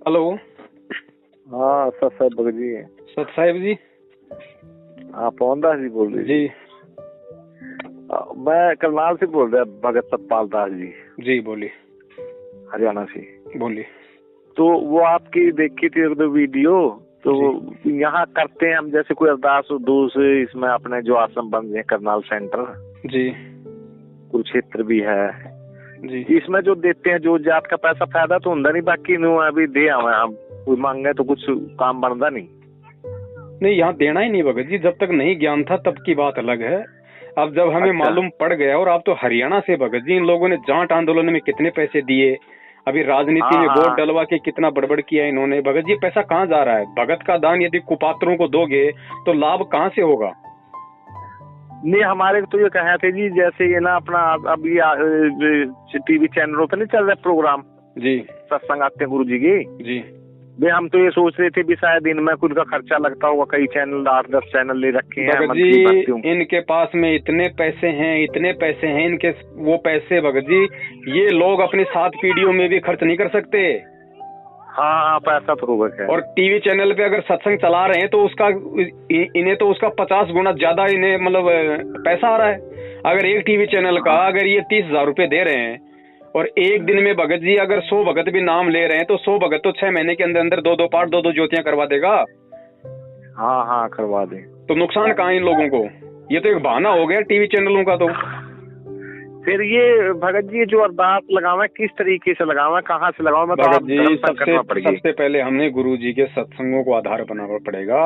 Hello. हाँ सत साहब भगत जी। सत साहिब जी। हाँ पवन दास जी बोल रहे जी मैं करनाल से बोल रहा भगत सतपाल दास जी। जी बोलिए। हरियाणा से बोलिए। तो वो आपकी देखी थी वीडियो, तो यहाँ करते हैं हम जैसे कोई अरदास उर्दूस इसमें अपने जो आश्रम बन गए करनाल सेंटर जी कुरुक्षेत्र भी है जी। इसमें जो देते हैं जो जात का पैसा फायदा तो होता नहीं, बाकी अभी दे आवे हम कोई मांगे तो कुछ काम बनता नहीं, यहाँ देना ही नहीं भगत जी। जब तक नहीं ज्ञान था तब की बात अलग है। अब जब हमें मालूम पड़ गया, और आप तो हरियाणा से भगत जी, इन लोगों ने जाट आंदोलन में कितने पैसे दिए, अभी राजनीति में वोट डलवा के कितना बड़बड़ किया इन्होंने। भगत जी पैसा कहाँ जा रहा है? भगत का दान यदि कुपात्रों को दोगे तो लाभ कहाँ से होगा? नहीं हमारे तो ये कहा थे जी, जैसे ये ना अपना अभी टीवी चैनलों पे नहीं चल रहा प्रोग्राम जी, सत्संग आते हैं गुरु जी की जी। वे हम तो ये सोच रहे थे भी शायद इनमें कुछ का खर्चा लगता होगा, कई चैनल 8-10 चैनल ले रखे हैं भगत जी। इनके पास में इतने पैसे हैं, इतने पैसे हैं इनके, वो पैसे भगत जी ये लोग अपनी 7 पीढ़ियों में भी खर्च नहीं कर सकते। हाँ पैसा तो होगा। और टीवी चैनल पे अगर सत्संग चला रहे हैं तो उसका इन्हें तो उसका 50 गुना ज्यादा इन्हें मतलब पैसा आ रहा है। अगर एक टीवी चैनल का अगर ये 30,000 रुपए दे रहे हैं और एक दिन में भगत जी अगर 100 भगत भी नाम ले रहे हैं तो 100 भगत तो 6 महीने के अंदर अंदर 2-2 पाठ 2-2 ज्योतियां करवा देगा। हाँ करवा दे। तो नुकसान कहाँ इन लोगों को? ये तो एक बहाना हो गया टीवी चैनलों का। तो फिर ये भगत जी जो अरदास लगावा किस तरीके से लगावा, कहाँ से लगावा? मैं भगत जी सबसे पहले हमने गुरु जी के सत्संगों को आधार बनाना पड़ेगा,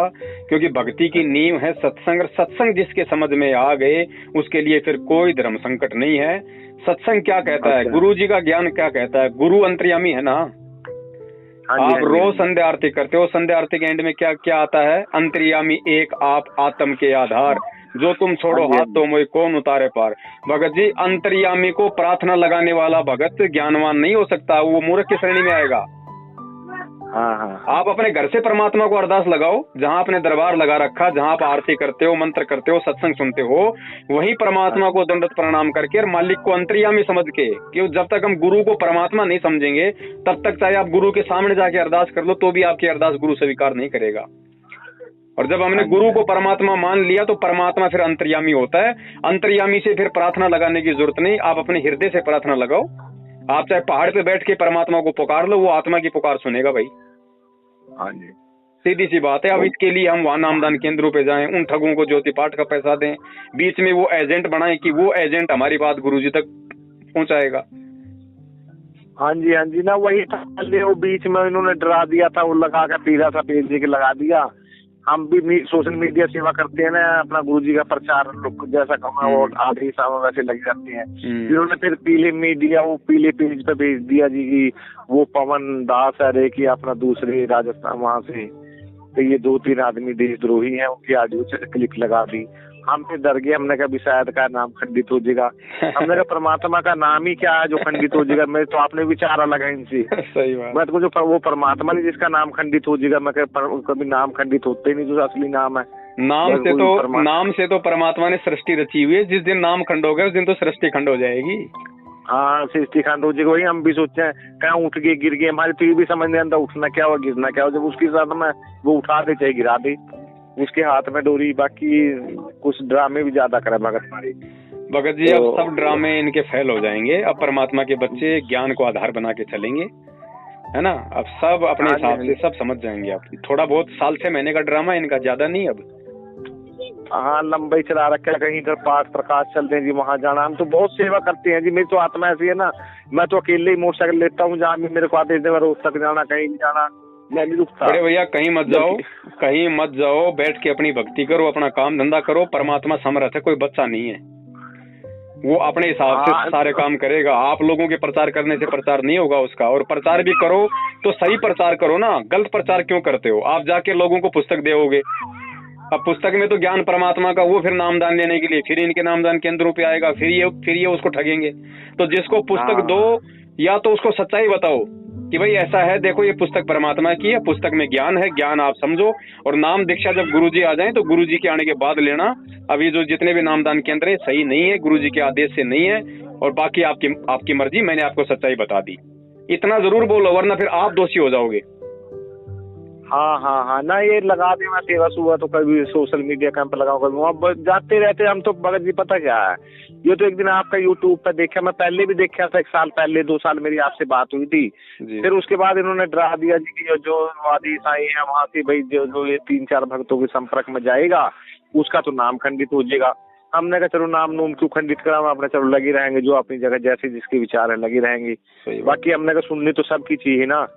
क्योंकि भक्ति की नींव है सत्संग। और सत्संग जिसके समझ में आ गए उसके लिए फिर कोई धर्म संकट नहीं है। सत्संग क्या कहता है, गुरु जी का ज्ञान क्या कहता है? गुरु अंतर्यामी है ना। आप रोज संध्या आरती करते हो, संध्या आरती के एंड में क्या क्या आता है? अंतर्यामी एक आप आत्म के आधार, जो तुम छोड़ो हाथ तो मोई कौन उतारे पार। भगत जी अंतर्यामी को प्रार्थना लगाने वाला भगत ज्ञानवान नहीं हो सकता, वो मूर्ख की श्रेणी में आएगा। आप अपने घर से परमात्मा को अरदास लगाओ, जहाँ आपने दरबार लगा रखा, जहाँ आप आरती करते हो, मंत्र करते हो, सत्संग सुनते हो, वहीं परमात्मा को दंडवत प्रणाम करके और मालिक को अंतर्यामी समझ के, कि जब तक हम गुरु को परमात्मा नहीं समझेंगे तब तक चाहे आप गुरु के सामने जाके अरदास कर लो तो भी आपकी अरदास गुरु स्वीकार नहीं करेगा। और जब हमने गुरु को परमात्मा मान लिया तो परमात्मा फिर अंतर्यामी होता है। अंतर्यामी से फिर प्रार्थना लगाने की जरूरत नहीं, आप अपने हृदय से प्रार्थना लगाओ। आप चाहे पहाड़ पे बैठ के परमात्मा को पुकार लो, वो आत्मा की पुकार सुनेगा भाई। हाँ जी, सीधी सी बात है। अब इसके लिए हम वहाँ नामदान केंद्रों पे जाएं, उन ठगों को ज्योति पाठ का पैसा दें, बीच में वो एजेंट बनाएं कि वो एजेंट हमारी बात गुरुजी तक पहुंचाएगा। हाँ जी ना वही था, वो बीच में इन्होंने डरा दिया था, वो लगा कर पीला सा पेज के लगा दिया। हम भी सोशल मीडिया सेवा करते हैं ना, अपना गुरुजी का प्रचार जैसा करना वो आधे समय वैसे लग जाते हैं। इन्होंने फिर पीले मीडिया वो पीले पेज पे भेज दिया जी की वो पवन दास है कि अपना दूसरे राजस्थान वहाँ से, तो ये 2-3 आदमी देशद्रोही हैं, उनकी ऑडियो क्लिक लगा दी। हम फिर डर गए, हमने कहा शायद का नाम खंडित हो जाएगा। हमने कहा परमात्मा का नाम ही क्या है जो खंडित हो जाएगा? मैं तो आपने विचार अलग है इनसे। सही बात। मैं तो जो वो परमात्मा नहीं जिसका नाम खंडित हो जाएगा, मैं कभी नाम खंडित होते ही नहीं जो असली नाम है। नाम से तो परमात्मा ने सृष्टि रची हुई है, जिस दिन नाम खंड हो गया उस दिन तो सृष्टि खंड हो जाएगी। हाँ सृष्टि खंड हो जाएगी। वही हम भी सोचते हैं कहाँ उठ गए गिर गए, हमारे तो ये भी समझ नहीं आता उठना क्या हो गिरना क्या हो। जब उसके साथ में वो उठा दे चाहे गिरा दे, उसके हाथ में डोरी। बाकी कुछ ड्रामे भी ज्यादा करे भगत जी। अब सब ड्रामे इनके फेल हो जाएंगे। अब परमात्मा के बच्चे ज्ञान को आधार बना के चलेंगे, है ना। अब सब अपने हिसाब से सब समझ जाएंगे। आप थोड़ा बहुत साल 6 महीने का ड्रामा इनका, ज्यादा नहीं। अब हाँ लंबाई चला रखा है, कहीं इधर पाठ प्रकाश चलते हैं जी, वहाँ जाना। हम तो बहुत सेवा करते हैं जी, मेरी तो आत्मा ऐसी है ना, मैं तो अकेले ही मोटरसाइकिल लेता हूँ, जहाँ भी मेरे को आते हैं रोज तक जाना, कहीं भी जाना, मैं नहीं रुकता। अरे भैया कहीं मत जाओ, बैठ के अपनी भक्ति करो, अपना काम धंधा करो। परमात्मा समर्थ है, कोई बच्चा नहीं है, वो अपने हिसाब से सारे काम करेगा। आप लोगों के प्रचार करने से प्रचार नहीं होगा उसका। और प्रचार भी करो तो सही प्रचार करो ना, गलत प्रचार क्यों करते हो? आप जाके लोगों को पुस्तक दोगे, अब पुस्तक में तो ज्ञान परमात्मा का, वो फिर नामदान लेने के लिए फिर इनके नामदान केंद्रों पे आएगा, फिर ये उसको ठगेंगे। तो जिसको पुस्तक दो या तो उसको सच्चाई बताओ कि भाई ऐसा है, देखो ये पुस्तक परमात्मा की है, पुस्तक में ज्ञान है, ज्ञान आप समझो। और नाम दीक्षा जब गुरुजी आ जाएं तो गुरुजी के आने के बाद लेना। अभी जो जितने भी नामदान केंद्र है सही नहीं है, गुरुजी के आदेश से नहीं है। और बाकी आपकी मर्जी, मैंने आपको सच्चाई बता दी, इतना जरूर बोलो, वरना फिर आप दोषी हो जाओगे। हाँ हाँ हाँ ना, ये लगा दे मैं सेवा सुबह, तो कभी सोशल मीडिया कैंप लगाओ, कभी वहाँ जाते रहते हम तो। भगत जी पता क्या है, ये तो एक दिन आपका यूट्यूब पे देखा, मैं पहले भी देखा था, 1 साल पहले 2 साल मेरी आपसे बात हुई थी। फिर उसके बाद इन्होंने डरा दिया जी कि जो वादी ईसाई है वहाँ से भाई जो ये 3-4 भक्तों के संपर्क में जाएगा उसका तो नाम खंडित हो जाएगा। हमने कहा चलो नाम नूम क्यों खंडित करा, हम अपने चलो लगी रहेंगे, जो अपनी जगह जैसे जिसके विचार है लगी रहेंगे। बाकी हमने कहा सुननी तो सबकी चाहिए ना,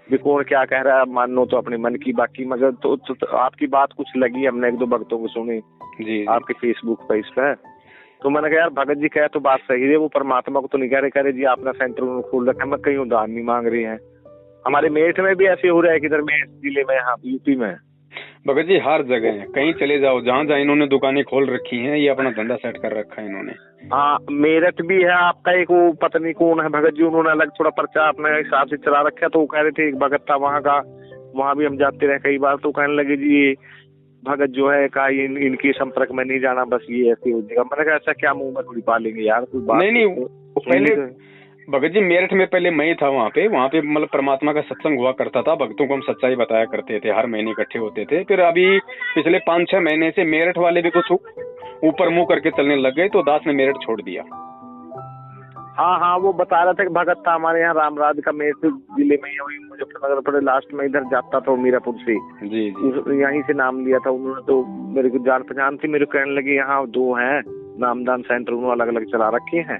भी कौन क्या कह रहा है मानो तो अपने मन की, बाकी मगर तो आपकी बात कुछ लगी, हमने 1-2 भक्तों को सुनी जी आपके फेसबुक पे इस पे, तो मैंने कहा यार भगत जी कहे तो बात सही है, वो परमात्मा को तो नहीं कह रहे जी अपना सेंटर खोल रखा है, मैं कहीं उधार नहीं मांग रहे हैं। हमारे मेरठ में भी ऐसे हो रहा है कि इधर मेरठ जिले में, यहाँ यूपी में भगत जी हर जगह है, कहीं चले जाओ, जहाँ जहाँ इन्होंने दुकानें खोल रखी हैं, ये अपना धंधा सेट कर रखा है इन्होंने। हाँ मेरठ भी है आपका, एक वो पत्नी कौन है भगत जी, उन्होंने अलग थोड़ा पर्चा अपने हिसाब से चला रखा, तो वो कह रहे थे एक भगत था वहाँ का, वहाँ भी हम जाते रहे कई बार, तो कहने लगे जी ये भगत जो है का इनके संपर्क में नहीं जाना, बस ये ऐसे हो जाएगा। मैंने कहा ऐसा क्या मुंह में थोड़ी पालेंगे यार, कोई बात नहीं पहले भगत जी मेरठ में पहले मैं ही था वहाँ पे मतलब परमात्मा का सत्संग हुआ करता था, भक्तों को हम सच्चाई बताया करते थे, हर महीने इकट्ठे होते थे। फिर अभी पिछले 5-6 महीने से मेरठ वाले भी कुछ ऊपर मुंह करके चलने लग गए, तो दास ने मेरठ छोड़ दिया। हाँ हाँ वो बता रहा था कि भगत था हमारे यहाँ रामराज का, मेरठ जिले में ही, मुजफ्फरनगर पड़े लास्ट में इधर जाता था मीरापुर से जी यहीं से नाम लिया था उन्होंने, तो मेरे को जान पहचान थी, मेरे कहने लगे यहाँ 2 हैं नामदान सेंटर, उन्होंने अलग अलग चला रखे हैं,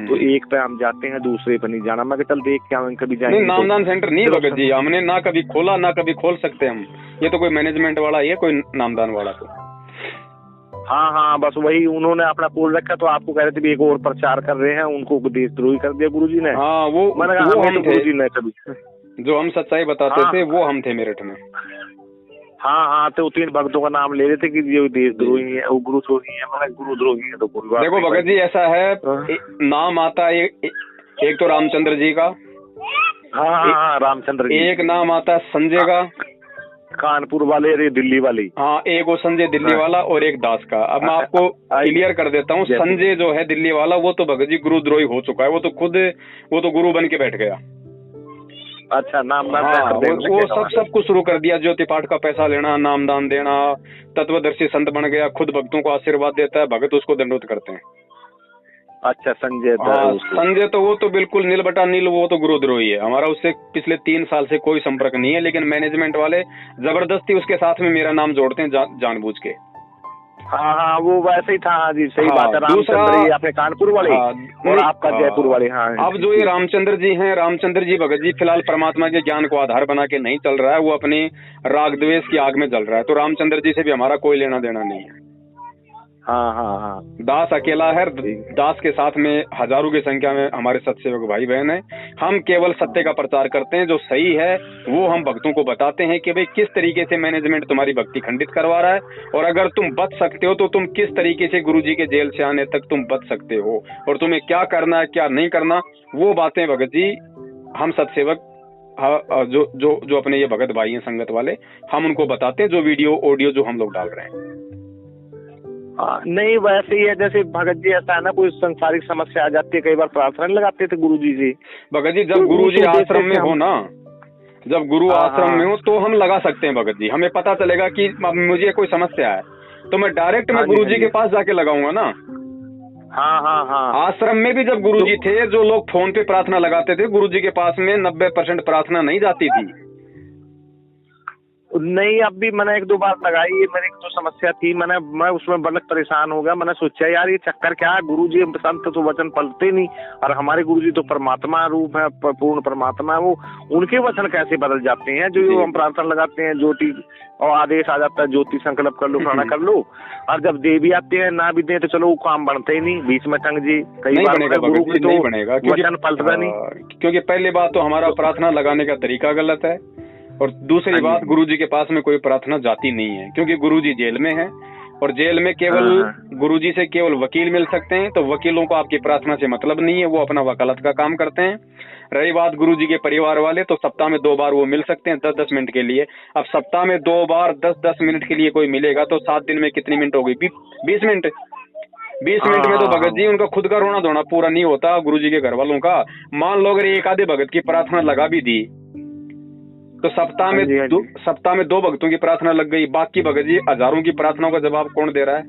तो एक पे हम जाते हैं दूसरे पे नहीं जाना। मैं चल देख के हम कभी जाएंगे। नामदान सेंटर नहीं भगत जी, हमने ना कभी खोला ना कभी खोल सकते हम, ये तो कोई मैनेजमेंट वाला ही है, कोई नामदान वाला तो। हाँ हाँ बस वही उन्होंने अपना खोल रखा, तो आपको कह रहे थे भी एक और प्रचार कर रहे हैं, उनको देशद्रोही कर दिया गुरुजी ने। हाँ वो हम थे गुरुजी ने, कभी जो हम सच्चाई बताते थे वो हम थे मेरठ में। हाँ हाँ तो 3 भक्तों का नाम ले रहे थे कि ये देशद्रोही है, वो गुरुद्रोही है, मतलब गुरुद्रोही है, तो कोई बात देखो भगत जी ऐसा है, नाम आता है एक तो रामचंद्र जी का, हाँ रामचंद्र जी, एक नाम आता है संजय का, कानपुर वाले, दिल्ली वाली, हाँ एक वो संजय दिल्ली वाला, और एक दास का। अब मैं आपको क्लियर कर देता हूँ, संजय जो है दिल्ली वाला वो तो भगत जी गुरुद्रोही हो चुका है, वो तो गुरु बन के बैठ गया। अच्छा नाम वो सब कुछ शुरू कर दिया, ज्योति पाठ का पैसा लेना, नामदान देना, तत्वदर्शी संत बन गया, खुद भक्तों को आशीर्वाद देता है, भगत उसको दंडोत करते हैं। अच्छा संजय संजय तो वो तो बिल्कुल नील बटा नील, वो तो गुरुद्रोही है, हमारा उससे पिछले 3 साल से कोई संपर्क नहीं है, लेकिन मैनेजमेंट वाले जबरदस्ती उसके साथ में मेरा नाम जोड़ते हैं जानबूझ के। हाँ हाँ वो वैसे ही था जी, सही बात है। रामचंद्र जी अपने कानपुर वाले, और आपका जयपुर वाले। हाँ अब जो ये रामचंद्र जी हैं, रामचंद्र जी भगत जी फिलहाल परमात्मा के ज्ञान को आधार बना के नहीं चल रहा है, वो अपनी राग द्वेष की आग में जल रहा है, तो रामचंद्र जी से भी हमारा कोई लेना देना नहीं है। हाँ हाँ हाँ दास अकेला है, दास के साथ में हजारों की संख्या में हमारे सत्सेवक भाई बहन हैं। हम केवल सत्य का प्रचार करते हैं, जो सही है वो हम भक्तों को बताते हैं कि भाई किस तरीके से मैनेजमेंट तुम्हारी भक्ति खंडित करवा रहा है, और अगर तुम बच सकते हो तो तुम किस तरीके से गुरुजी के जेल से आने तक तुम बच सकते हो, और तुम्हें क्या करना है क्या नहीं करना, वो बातें भगत जी हम सत्सेवक जो अपने ये भगत भाई हैं संगत वाले, हम उनको बताते हैं, जो वीडियो ऑडियो जो हम लोग डाल रहे हैं। नहीं वैसे ही है, जैसे भगत जी ऐसा है ना, कोई संसारिक समस्या आ जाती है, कई बार प्रार्थना लगाते थे गुरुजी से। भगत जी जब गुरुजी आश्रम में हो ना, जब गुरु आश्रम में हो तो हम लगा सकते हैं भगत जी, हमें पता चलेगा कि मुझे कोई समस्या है तो मैं डायरेक्ट मैं गुरुजी के पास जाके लगाऊंगा ना। हाँ हाँ हाँ आश्रम में भी जब गुरुजी थे, जो लोग फोन पे प्रार्थना लगाते थे, गुरुजी के पास में 90% प्रार्थना नहीं जाती थी। नहीं अब भी मैंने 1-2 बार लगाई, मेरी जो समस्या थी मैं उसमें बड़क परेशान हो गया। मैंने सोचा यार ये चक्कर क्या है, गुरुजी संत तो वचन पलते नहीं, और हमारे गुरुजी तो परमात्मा रूप है, पूर्ण परमात्मा है, वो उनके वचन कैसे बदल जाते हैं। जो हम प्रार्थना लगाते हैं, ज्योति और आदेश आ जाता है, ज्योति संकल्प कर लो, फलाना कर लो, और जब दे भी आते हैं ना भी दे तो चलो वो काम बनते ही नहीं, बीच में टंग जी कई बार गुरु की तो वचन पलटता नहीं। क्योंकि पहली बात तो हमारा प्रार्थना लगाने का तरीका गलत है, और दूसरी बात गुरुजी के पास में कोई प्रार्थना जाती नहीं है, क्योंकि गुरुजी जेल में है, और जेल में केवल गुरुजी से केवल वकील मिल सकते हैं, तो वकीलों को आपकी प्रार्थना से मतलब नहीं है, वो अपना वकालत का काम करते हैं। रही बात गुरुजी के परिवार वाले, तो सप्ताह में 2 बार वो मिल सकते हैं 10-10 मिनट के लिए। अब सप्ताह में 2 बार 10-10 मिनट के लिए कोई मिलेगा तो 7 दिन में कितनी मिनट होगी? 20 मिनट। 20 मिनट में तो भगत जी उनका खुद का रोना धोना पूरा नहीं होता गुरुजी के घर वालों का। मान लो अगर एक आधे भगत की प्रार्थना लगा भी दी, तो सप्ताह में 2 भक्तों की प्रार्थना लग गई, बाकी भगत जी हजारों की प्रार्थनाओं का जवाब कौन दे रहा है?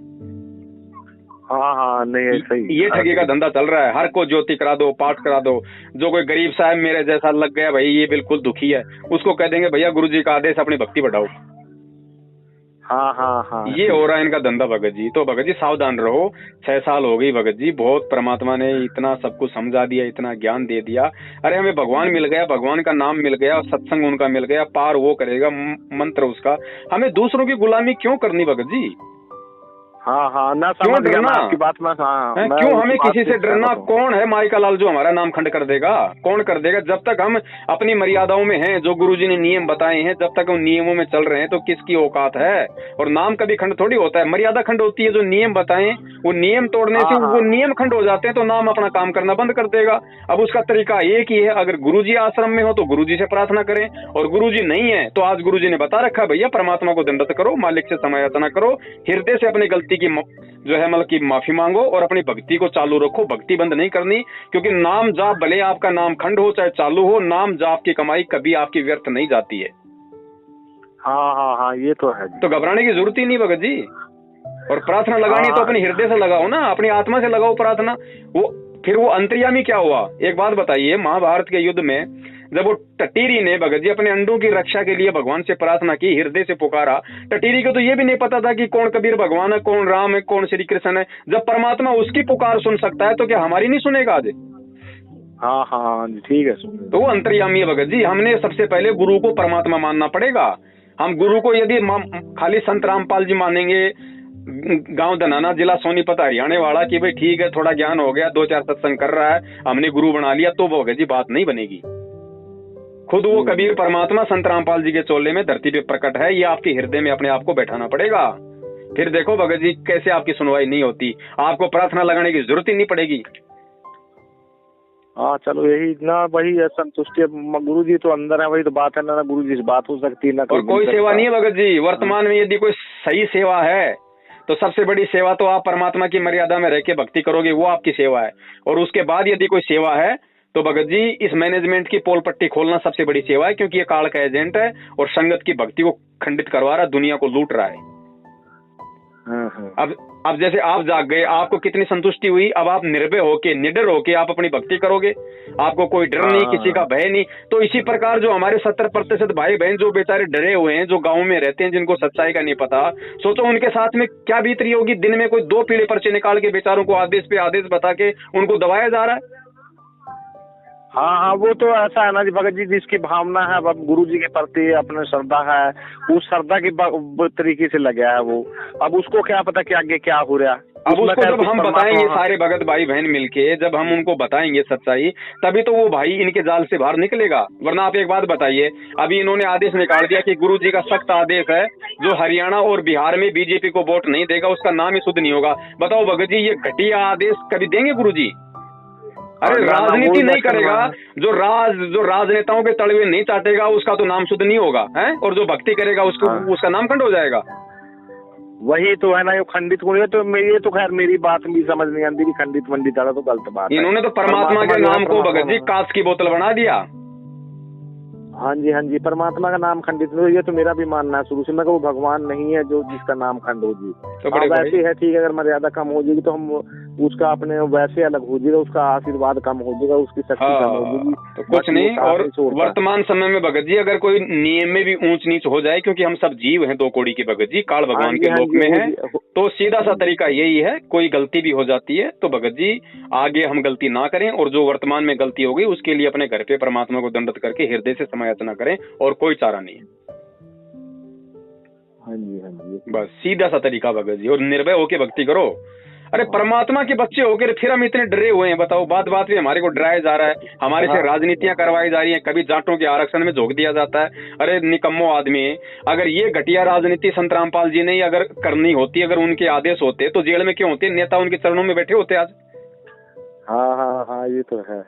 हाँ नहीं सही, ये ठगी का धंधा चल रहा है। हर को ज्योति करा दो, पाठ करा दो। जो कोई गरीब साहब मेरे जैसा लग गया भाई ये बिल्कुल दुखी है, उसको कह देंगे भैया गुरुजी का आदेश अपनी भक्ति बढ़ाओ। हाँ ये हो रहा है इनका धंधा भगत जी। तो भगत जी सावधान रहो। 6 साल हो गई भगत जी, बहुत परमात्मा ने इतना सब कुछ समझा दिया, इतना ज्ञान दे दिया। अरे हमें भगवान मिल गया, भगवान का नाम मिल गया, सत्संग उनका मिल गया, पार वो करेगा, मंत्र उसका। हमें दूसरों की गुलामी क्यों करनी भगत जी? हाँ ना क्यों डरना आपकी बात में। क्यों हमें किसी से डरना? कौन है माइका लाल जो हमारा नाम खंड कर देगा? कौन कर देगा? जब तक हम अपनी मर्यादाओं में हैं, जो गुरुजी ने नियम बताए हैं, जब तक उन नियमों में चल रहे हैं, तो किसकी औकात है? और नाम कभी खंड थोड़ी होता है, मर्यादा खंड होती है। जो नियम बताए वो नियम तोड़ने से वो नियम खंड हो जाते हैं, तो नाम अपना काम करना बंद कर देगा। अब उसका तरीका एक ही है, अगर गुरुजी आश्रम में हो तो गुरुजी से प्रार्थना करें, और गुरुजी नहीं है तो आज गुरुजी ने बता रखा भैया परमात्मा को दंडवत करो, मालिक से समायाचना करो, हृदय से अपनी गलती की जो है मतलब की माफी मांगो और अपनी भक्ति को चालू रखो। भक्ति बंद नहीं करनी, क्योंकि नाम जाप भले आपका नाम खंड हो चाहे चालू हो, नाम जाप की कमाई कभी आपकी व्यर्थ नहीं जाती है। हाँ ये तो है। तो घबराने की जरूरत ही नहीं भगत जी। और प्रार्थना लगानी तो अपने हृदय से लगाओ ना, अपनी आत्मा से लगाओ प्रार्थना। फिर वो अंतर्यामी क्या हुआ? एक बात बताइए, महाभारत के युद्ध में जब वो टटीरी ने भगत जी अपने अंडों की रक्षा के लिए भगवान से प्रार्थना की, हृदय से पुकारा, टटीरी को तो ये भी नहीं पता था कि कौन कबीर भगवान है, कौन राम है, कौन श्री कृष्ण है। जब परमात्मा उसकी पुकार सुन सकता है तो क्या हमारी नहीं सुनेगा आज? हाँ ठीक है। तो वो अंतर्यामी है भगत जी। हमने सबसे पहले गुरु को परमात्मा मानना पड़ेगा। हम गुरु को यदि खाली संत रामपाल जी मानेंगे, गांव धनाना, जिला सोनीपत, हरियाणा वाला, कि भाई ठीक है थोड़ा ज्ञान हो गया, 2-4 सत्संग कर रहा है, हमने गुरु बना लिया, तो भगत जी बात नहीं बनेगी। खुद वो कबीर परमात्मा संत रामपाल जी के चोले में धरती पे प्रकट है, ये आपके हृदय में अपने आप को बैठाना पड़ेगा। फिर देखो भगत जी कैसे आपकी सुनवाई नहीं होती, आपको प्रार्थना लगाने की जरूरत ही नहीं पड़ेगी। चलो यही ना, वही है संतुष्टि। गुरु जी तो अंदर है, वही तो बात है ना, गुरु जी से बात हो सकती है ना। और कोई सेवा नहीं है भगत जी वर्तमान में। यदि कोई सही सेवा है तो सबसे बड़ी सेवा तो आप परमात्मा की मर्यादा में रह के भक्ति करोगे, वो आपकी सेवा है। और उसके बाद यदि कोई सेवा है तो भगत जी इस मैनेजमेंट की पोल पट्टी खोलना सबसे बड़ी सेवा है, क्योंकि ये काल का एजेंट है और संगत की भक्ति को खंडित करवा रहा है, दुनिया को लूट रहा है। अब जैसे आप जाग गए, आपको कितनी संतुष्टि हुई। अब आप निर्भय होके, निडर होके आप अपनी भक्ति करोगे, आपको कोई डर नहीं, किसी का भय नहीं। तो इसी प्रकार जो हमारे 70% भाई बहन जो बेचारे डरे हुए हैं, जो गाँव में रहते हैं, जिनको सच्चाई का नहीं पता, सोचो उनके साथ में क्या बीत रही होगी। दिन में कोई 2 पीले पर्चे निकाल के बेचारों को आदेश पे आदेश बता के उनको दबाया जा रहा है। हाँ वो तो ऐसा है ना जी भगत जी, जिसकी भावना है अब गुरु जी के प्रति अपने श्रद्धा है, उस श्रद्धा की तरीके से लगा है वो। अब उसको क्या पता कि आगे क्या हो रहा है। अब उसको जब हम बताएंगे सारे भगत भाई बहन मिलके, जब हम उनको बताएंगे सच्चाई, तभी तो वो भाई इनके जाल से बाहर निकलेगा। वरना आप एक बात बताइए, अभी इन्होंने आदेश निकाल दिया कि गुरु जी का सख्त आदेश है, जो हरियाणा और बिहार में बीजेपी को वोट नहीं देगा उसका नाम ही शुद्ध नहीं होगा। बताओ भगत जी ये घटिया आदेश कभी देंगे गुरु जी? अरे राजनीति नहीं करेगा, जो राजनेताओं के तलवे नहीं चाटेगा उसका तो नाम शुद्ध नहीं होगा है, और जो भक्ति करेगा उसका नाम खंड हो जाएगा। वही तो है ना, ये खंडित हो। तो ये तो खैर मेरी बात भी समझ नहीं आती, खंडित वंडित वाला तो गलत बात है। इन्होंने तो परमात्मा के नाम को भगत जी कांच की बोतल बना दिया। हाँ जी परमात्मा का नाम खंडित नहीं। ये तो मेरा भी मानना है शुरू से, मैं वो भगवान नहीं है जो जिसका नाम खंड हो जी। तो वैसे है ठीक है, अगर मर्यादा कम हो जाएगी तो हम उसका अपने वैसे अलग हो जाएगा, उसका आशीर्वाद कम हो जाएगा, उसकी शक्ति कम हो जाएगी, तो कुछ नहीं। और वर्तमान समय में भगत जी अगर कोई नियम में भी ऊंच नीच हो जाए, क्योंकि हम सब जीव हैं 2 कौड़ी के भगत जी, काल भगवान के लोक में है, तो सीधा सा तरीका यही है, कोई गलती भी हो जाती है तो भगत जी आगे हम गलती ना करें, और जो वर्तमान में गलती हो गई उसके लिए अपने घर पे परमात्मा को दंडवत करके हृदय से समायाचना करें, और कोई चारा नहीं है। हाँ जी बस सीधा सा तरीका भगत जी, और निर्भय होके भक्ति करो। अरे परमात्मा के बच्चे होकर फिर हम इतने डरे हुए हैं, बताओ। बात बात में हमारे को डराया जा रहा है, हमारे से राजनीतियां करवाई जा रही हैं, कभी जाटों के आरक्षण में झोंक दिया जाता है। अरे निकम्मो आदमी, अगर ये घटिया राजनीति संत रामपाल जी ने अगर करनी होती, अगर उनके आदेश होते तो जेल में क्यों होते? नेता उनके चरणों में बैठे होते आज। हाँ ये तो है।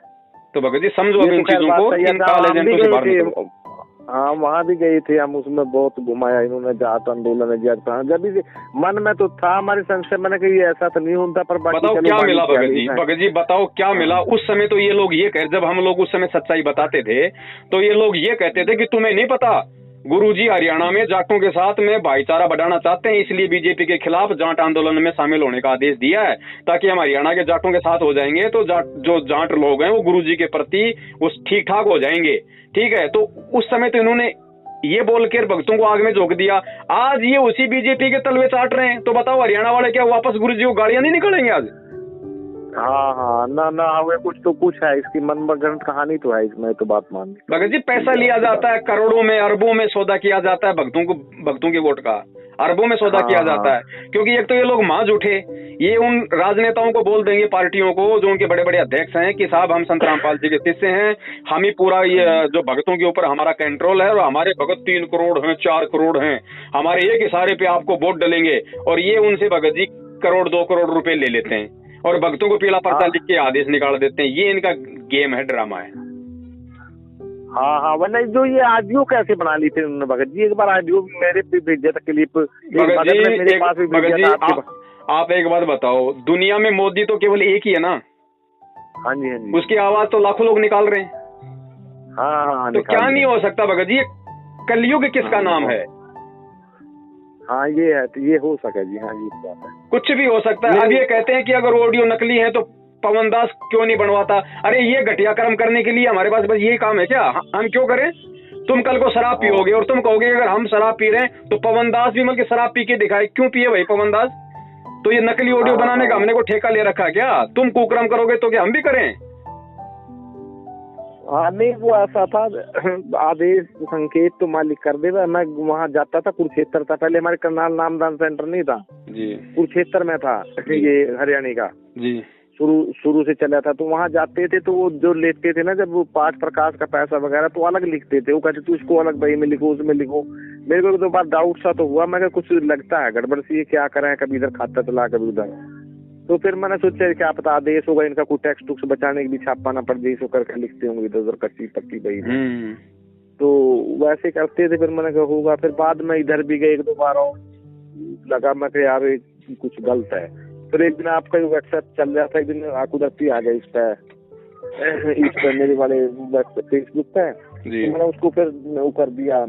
तो भगत जी समझो अब इन चीजों को, इन काल एजेंटों से बाहर निकलो। हाँ वहाँ भी गए थे हम, उसमें बहुत घुमाया इन्होंने, जाट आंदोलन जब भी मन में तो था हमारे संशय, मैंने कहा ये ऐसा तो नहीं होता, पर बताओ क्या मिला भगत जी, भगत जी बताओ क्या मिला उस समय? तो ये लोग ये कह, जब हम लोग उस समय सच्चाई बताते थे तो ये लोग ये कहते थे कि तुम्हें नहीं पता, गुरुजी हरियाणा में जाटों के साथ में भाईचारा बढ़ाना चाहते हैं, इसलिए बीजेपी के खिलाफ जाट आंदोलन में शामिल होने का आदेश दिया है, ताकि हम हरियाणा के जाटों के साथ हो जाएंगे तो जो जाट लोग हैं वो गुरुजी के प्रति उस ठीक ठाक हो जाएंगे। ठीक है, तो उस समय तो इन्होंने ये बोल कर भक्तों को आग में झोंक दिया। आज ये उसी बीजेपी के तलवे चाट रहे हैं, तो बताओ हरियाणा वाले क्या वापस गुरुजी को गाड़ियां नहीं निकलेंगे आज? हाँ ना हमें कुछ है, इसकी मनगढ़ंत कहानी तो है इसमें, तो बात मान भगत जी पैसा लिया जाता है, करोड़ों में अरबों में सौदा किया जाता है भक्तों के वोट का, अरबों में सौदा किया जाता है। क्योंकि एक तो ये लोग मांझ उठे, ये उन राजनेताओं को बोल देंगे, पार्टियों को जो उनके बड़े बड़े अध्यक्ष हैं कि साहब हम संत रामपाल जी के शिष्य हैं, हम ही पूरा ये जो भक्तों के ऊपर हमारा कंट्रोल है और हमारे भगत 3 करोड़ हैं 4 करोड़ हैं, हमारे एक इशारे पे आपको वोट डलेंगे। और ये उनसे भगत जी करोड़ 2 करोड़ रुपए ले लेते हैं और भक्तों को पीला पर्चा लिख के आदेश निकाल देते हैं। ये इनका गेम है, ड्रामा है। हाँ वरना जो ये ऑडियो कैसे बना ली थी उन्होंने भगत जी? एक बार ऑडियो मेरे पे भेजा था क्लिप, मेरे पास भी भेजा था। आप एक बात बताओ, दुनिया में मोदी तो केवल एक ही है ना? हाँ जी उसकी आवाज तो लाखों लोग निकाल रहे हैं। हाँ तो क्या नहीं हो सकता भगत जी? कलयुग किसका नाम है? हाँ ये है, तो ये हो सके जी। हाँ ये बात है, कुछ भी हो सकता है। अब ये कहते हैं कि अगर ऑडियो नकली है तो पवन दास क्यों नहीं बनवाता? अरे ये घटिया कर्म करने के लिए हमारे पास बस यही काम है क्या? हम क्यों करें? तुम कल को शराब पियोगे और तुम कहोगे अगर हम शराब पी रहे हैं तो पवन दास भी मतलब शराब पी के दिखाए, क्यों पिए भाई पवन दास? तो ये नकली ऑडियो बनाने का हमने को ठेका ले रखा क्या? तुम कुकर्म करोगे तो क्या हम भी करें? हाँ नहीं वो ऐसा था, आदेश संकेत तो मालिक कर देगा। मैं वहाँ जाता था, कुरुक्षेत्र था पहले, हमारे करनाल नामदान सेंटर नहीं था जी, कुरुक्षेत्र में था ये हरियाणा का जी, शुरू से चला था। तो वहाँ जाते थे तो वो जो लेते थे ना जब वो पाठ प्रकाश का पैसा वगैरह, तो अलग लिखते थे। वो कहते तू इसको अलग बही में लिखो, उसमें लिखो। मेरे को तो बात डाउट सा तो हुआ, मैं कुछ लगता है गड़बड़ सी, क्या करें, कभी इधर खाता चला कभी उधर। तो फिर मैंने सोचा क्या पता आदेश होगा इनका, कोई टैक्स टुक्स बचाने के भी छापा ना पड़ जाए, इसको करके लिखते होंगे इधर उधर कच्ची पक्की बही में। तो वैसे करते थे। फिर मैंने कहा होगा। फिर बाद में इधर भी गए 1-2 बार और लगा, मैं कहा यार कुछ गलत है। फिर एक दिन आपका व्हाट्सएप चल रहा था, एक दिन आकुदत्ती आ गया इस पे मेरे वाले फेसबुक पे, तो मैंने उसको फिर वो कर दिया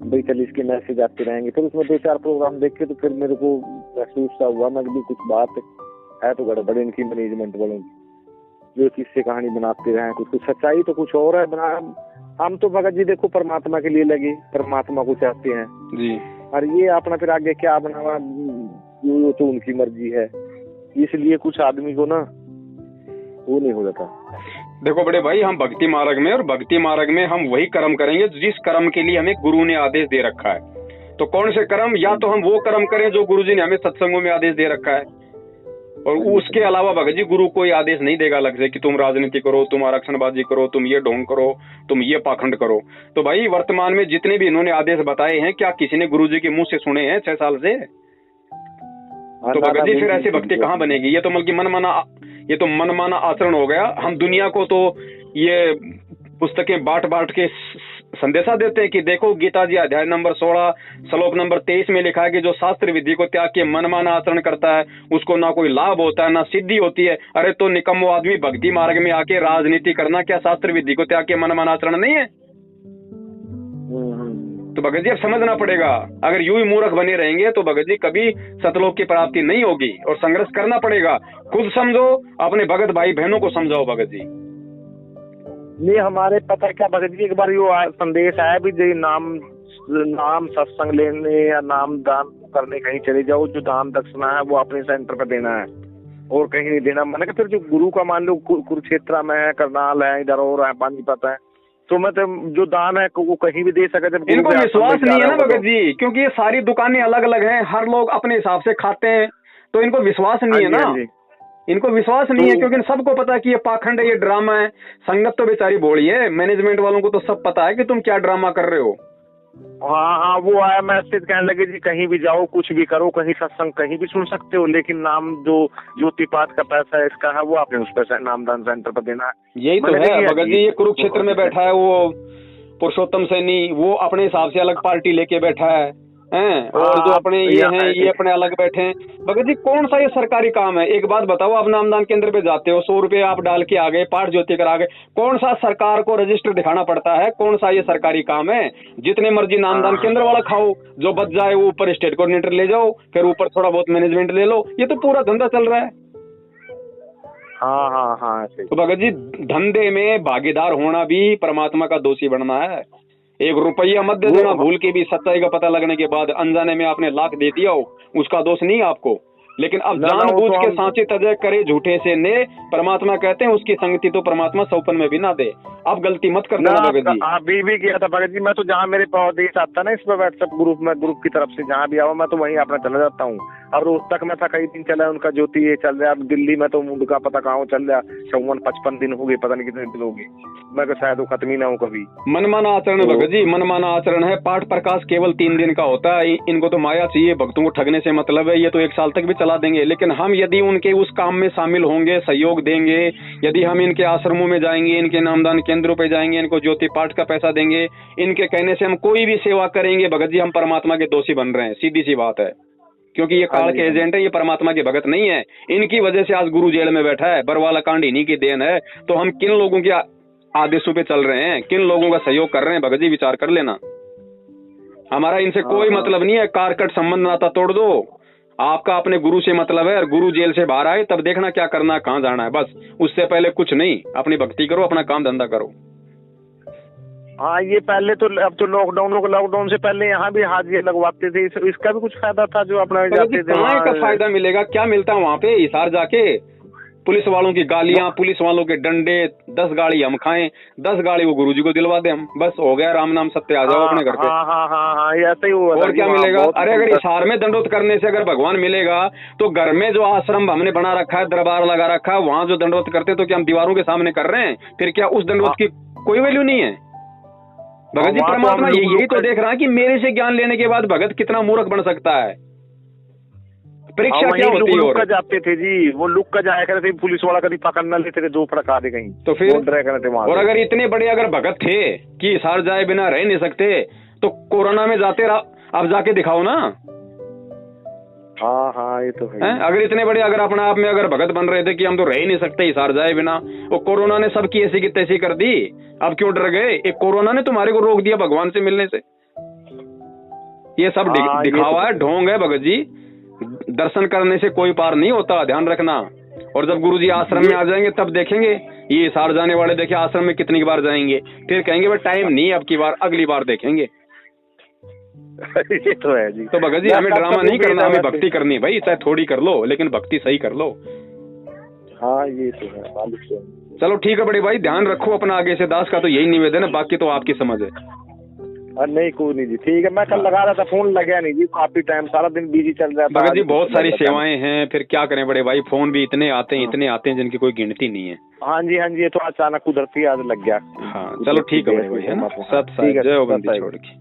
भाई चल इसके मैसेज आते रहेंगे। फिर उसमें 2-4 प्रोग्राम देखे तो फिर मेरे को महसूस सा हुआ, मैं भी कुछ बात है तो गड़बड़ इनकी मैनेजमेंट वालों की, जो किससे कहानी बनाते रहे। कुछ सच्चाई तो कुछ और है बना। हम तो भगत जी देखो परमात्मा के लिए लगे, परमात्मा को चाहते हैं जी, और ये अपना फिर आगे क्या बनावा वो तो उनकी मर्जी है। इसलिए कुछ आदमी को ना वो नहीं हो जाता। देखो बड़े भाई, हम भक्ति मार्ग में, और भक्ति मार्ग में हम वही कर्म करेंगे जिस कर्म के लिए हमें गुरु ने आदेश दे रखा है। तो कौन से कर्म? या तो हम वो कर्म करें जो गुरुजी ने हमें सत्संगों में आदेश दे रखा है, और उसके अलावा भगत जी गुरु कोई आदेश नहीं देगा अलग से कि तुम राजनीति करो, तुम आरक्षणबाजी करो, तुम ये ढोंग करो, तुम ये पाखंड करो। तो भाई वर्तमान में जितने भी इन्होंने आदेश बताए हैं, क्या किसी ने गुरुजी के मुंह से सुने हैं 6 साल से? तो भगत जी फिर ऐसी भक्ति कहाँ बनेगी? ये तो मतलब मनमाना आचरण हो गया। हम दुनिया को तो ये पुस्तकें बांट के संदेशा देते हैं कि देखो गीता जी अध्याय नंबर 16 श्लोक नंबर 23 में लिखा है कि जो शास्त्र विधि को त्याग के मनमाना आचरण करता है उसको ना कोई लाभ होता है ना सिद्धि होती है। अरे तो निकम्मो आदमी, भक्ति मार्ग में आके राजनीति करना क्या शास्त्र विधि को त्याग के मनमाना आचरण नहीं है? तो भगत जी अब समझना पड़ेगा। अगर यूं ही मूर्ख बने रहेंगे तो भगत जी कभी सतलोक की प्राप्ति नहीं होगी, और संघर्ष करना पड़ेगा। खुद समझो, अपने भगत भाई बहनों को समझाओ भगत जी। ये हमारे पता क्या भगत जी, एक बार यो संदेश आया भी जो नाम सत्संग लेने या नाम दान करने कहीं चले जाओ, जो दान दक्षिणा है वो अपने सेंटर पर देना है और कहीं नहीं देना। मैंने कहा फिर जो गुरु का मान लो कुरुक्षेत्र में है, करनाल है, इधर और है, पानीपत है, तो मतलब जो दान है वो कहीं भी दे सके। जब इनको विश्वास नहीं है ना भगत जी, क्योंकि ये सारी दुकानें अलग अलग हैं, हर लोग अपने हिसाब से खाते हैं, तो इनको विश्वास नहीं है ना। इनको विश्वास नहीं है क्योंकि सबको पता है कि ये पाखंड है, ये ड्रामा है। संगत तो बेचारी भोली है, मैनेजमेंट वालों को तो सब पता है कि तुम क्या ड्रामा कर रहे हो। हाँ वो आया मैसेज, कहने लगे जी कहीं भी जाओ, कुछ भी करो, कहीं सत्संग कहीं भी सुन सकते हो, लेकिन नाम जो ज्योति पाठ का पैसा है इसका है वो आपने उस पर नामदान सेंटर पर देना है। यही तो है भगत जी। ये कुरुक्षेत्र में बैठा है, वो पुरुषोत्तम सैनी वो अपने हिसाब से अलग पार्टी लेके बैठा है और जो अपने ये हैं ये अपने अलग बैठे हैं। भगत जी कौन सा ये सरकारी काम है? एक बात बताओ, आप नामदान केंद्र पे जाते हो, 100 रुपए आप डाल के आ गए, पाठ ज्योति करा गए, कौन सा सरकार को रजिस्टर दिखाना पड़ता है? कौन सा ये सरकारी काम है? जितने मर्जी नामदान केंद्र वाला खाओ, जो बच जाए वो ऊपर स्टेट कोऑर्डिनेटर ले जाओ, फिर ऊपर थोड़ा बहुत मैनेजमेंट ले लो, ये तो पूरा धंधा चल रहा है। हाँ। तो भगत जी धंधे में भागीदार होना भी परमात्मा का दोषी बनना है। 1 रुपया मत दे देना भूल के भी, सच्चाई का पता लगने के बाद अनजाने में आपने लाख दे दिया हो, उसका दोष नहीं आपको। लेकिन अब जानबूझ के सांचे तजय करे झूठे से ने, परमात्मा कहते हैं उसकी संगति तो परमात्मा सौपन में भी ना दे। अब गलती मत करना भगत जी। अभी भी किया था भगत जी, मैं तो जहाँ मेरे देश आता ना इसमें व्हाट्सएप ग्रुप में, ग्रुप की तरफ से जहाँ भी आओ मैं तो वहीं अपना चला जाता हूँ। अब रोहतक में था कई दिन चला उनका ज्योति ये चल रहा है, अब दिल्ली में तो उनका पता कहाँ चल रहा, 54-55 दिन हो गए, पता नहीं कितने दिन हो गए, मैं तो शायद वो खत्म ही ना हो कभी। मनमाना आचरण भगत जी, मनमाना आचरण है। पाठ प्रकाश केवल 3 दिन का होता है, इनको तो माया चाहिए, भक्तों को ठगने से मतलब है। ये तो 1 साल तक भी चला देंगे, लेकिन हम यदि उनके उस काम में शामिल होंगे, सहयोग देंगे, यदि हम इनके आश्रमों में जाएंगे, इनके नामदान केंद्रों पे जाएंगे, इनको ज्योति पाठ का पैसा देंगे, इनके कहने से हम कोई भी सेवा करेंगे, भगत जी हम परमात्मा के दोषी बन रहे हैं, सीधी सी बात है। क्योंकि ये काल के एजेंट है, ये परमात्मा के भगत नहीं है। इनकी वजह से आज गुरु जेल में बैठा है, बरवाला कांड इन्हीं की देन है। तो हम किन लोगों के आदेशों पे चल रहे हैं, किन लोगों का सहयोग कर रहे हैं, भगत जी विचार कर लेना। हमारा इनसे कोई मतलब नहीं है, कारकट संबंध नाता तोड़ दो। आपका अपने गुरु से मतलब है, और गुरु जेल से बाहर आए तब देखना क्या करना है, कहाँ जाना है, बस उससे पहले कुछ नहीं। अपनी भक्ति करो, अपना काम धंधा करो। हाँ ये पहले तो, अब तो लॉकडाउन से पहले यहाँ भी हाजिरी लगवाते थे, इसका भी कुछ फायदा था जो अपना जाते थे। कहाँ का फायदा मिलेगा? क्या मिलता है वहाँ पे? हिसार जाके पुलिस वालों की गालियां, पुलिस वालों के डंडे, 10 गाड़ी हम खाएं, 10 गाड़ी वो गुरुजी को दिलवा दे हम, बस हो गया, राम नाम सत्य, आ जाओ अपने घर पे। हाँ, ऐसा ही हुआ। और क्या मिलेगा? अरे अगर हिसार में दंडोत करने से अगर भगवान मिलेगा तो घर में जो आश्रम हमने बना रखा है, दरबार लगा रखा है, वहाँ जो दंडोत करते तो क्या हम दीवारों के सामने कर रहे हैं? फिर क्या उस दंडोत की कोई वैल्यू नहीं है? भगत जी परमात्मा यही तो देख रहा है कि मेरे से ज्ञान लेने के बाद भगत कितना मूर्ख बन सकता है। परीक्षा क्या होती है? लुक का जाते थे जी, वो लुक का जाया करते थे, पुलिस वाला कभी पकड़ न लेते थे, 2 फड़का दे कहीं तो फिर। और अगर इतने बड़े अगर भगत थे कि हिसार जाए बिना रह नहीं सकते तो कोरोना में जाते अब जाके दिखाओ ना। हाँ ये तो है। अगर इतने बड़े अगर अपने आप में अगर भगत बन रहे थे कि हम तो रह ही नहीं सकते हिसार जाए बिना, वो कोरोना ने सबकी ऐसी की तैसी कर दी, अब क्यों डर गए? एक कोरोना ने तुम्हारे को रोक दिया भगवान से मिलने से। ये सब दिखावा है, ढोंग है भगत जी। दर्शन करने से कोई पार नहीं होता, ध्यान रखना। और जब गुरुजी आश्रम में आ जाएंगे तब देखेंगे, ये हिसार जाने वाले देखे आश्रम में कितनी बार जाएंगे, फिर कहेंगे भाई टाइम नहीं अब की बार, अगली बार देखेंगे। ये तो है जी। तो भगत जी हमें ड्रामा नहीं करना, हमें भक्ति करनी है भाई, चाहे थोड़ी कर लो लेकिन भक्ति सही कर लो। हाँ ये तो है। चलो ठीक है बड़े भाई, ध्यान रखो अपना आगे से, दास का तो यही निवेदन है, बाकी तो आपकी समझ है। नहीं कोई नहीं जी, ठीक है। मैं कल लगा रहा था, फोन लगा नहीं जी, काफी टाइम, सारा दिन बिजी चल रहा था। भगत जी बहुत सारी सेवाएं हैं, फिर क्या करें बड़े भाई, फोन भी इतने आते हैं जिनकी कोई गिनती नहीं है। हाँ जी, ये तो अचानक कुदरती आज लग गया। हाँ चलो ठीक है बड़े भाई, है ना। सत साई जय हो बंदी छोड़ के।